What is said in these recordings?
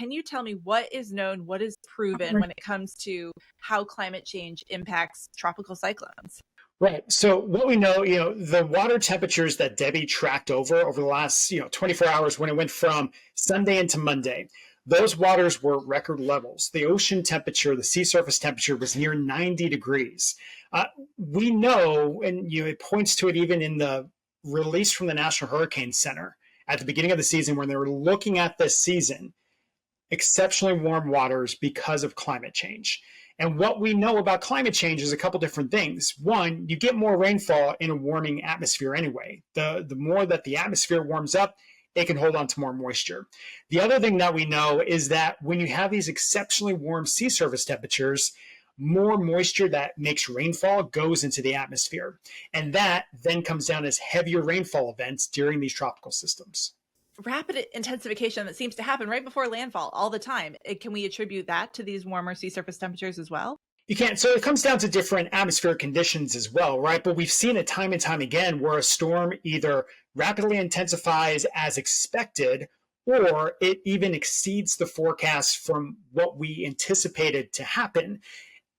can you tell me what is known, what is proven when it comes to how climate change impacts tropical cyclones? Right. So what we know, the water temperatures that Debbie tracked over the last, 24 hours when it went from Sunday into Monday, those waters were record levels. The ocean temperature, the sea surface temperature was near 90 degrees. We know, and it points to it even in the release from the National Hurricane Center at the beginning of the season when they were looking at this season, exceptionally warm waters because of climate change. And what we know about climate change is a couple different things. One, you get more rainfall in a warming atmosphere anyway. The more that the atmosphere warms up, it can hold on to more moisture. The other thing that we know is that when you have these exceptionally warm sea surface temperatures, more moisture that makes rainfall goes into the atmosphere. And that then comes down as heavier rainfall events during these tropical systems. Rapid intensification that seems to happen right before landfall all the time. Can we attribute that to these warmer sea surface temperatures as well? You can't. So it comes down to different atmospheric conditions as well, right? But we've seen it time and time again where a storm either rapidly intensifies as expected or it even exceeds the forecast from what we anticipated to happen.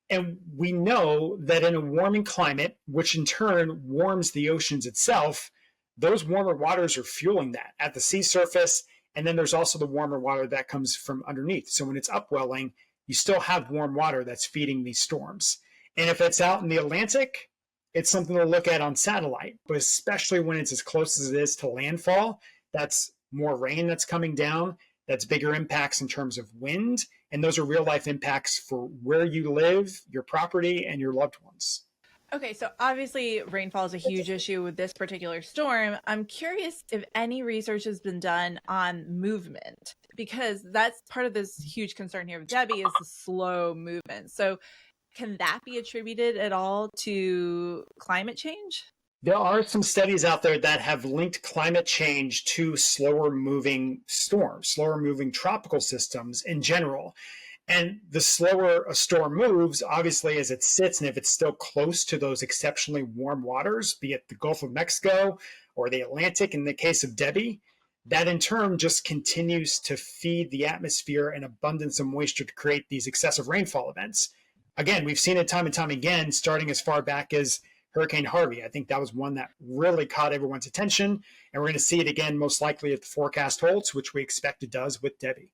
And we know that in a warming climate, which in turn warms the oceans itself, those warmer waters are fueling that at the sea surface. And then there's also the warmer water that comes from underneath. So when it's upwelling, you still have warm water that's feeding these storms. And if it's out in the Atlantic, it's something to look at on satellite. But especially when it's as close as it is to landfall, that's more rain that's coming down. That's bigger impacts in terms of wind. And those are real life impacts for where you live, your property, and your loved ones. Okay, so obviously rainfall is a huge issue with this particular storm. I'm curious if any research has been done on movement, because that's part of this huge concern here with Debbie is the slow movement. So can that be attributed at all to climate change? There are some studies out there that have linked climate change to slower moving storms, slower moving tropical systems in general. And the slower a storm moves, obviously, as it sits, and if it's still close to those exceptionally warm waters, be it the Gulf of Mexico or the Atlantic in the case of Debbie, that in turn just continues to feed the atmosphere an abundance of moisture to create these excessive rainfall events. Again, we've seen it time and time again, starting as far back as Hurricane Harvey. I think that was one that really caught everyone's attention, and we're going to see it again most likely if the forecast holds, which we expect it does with Debbie.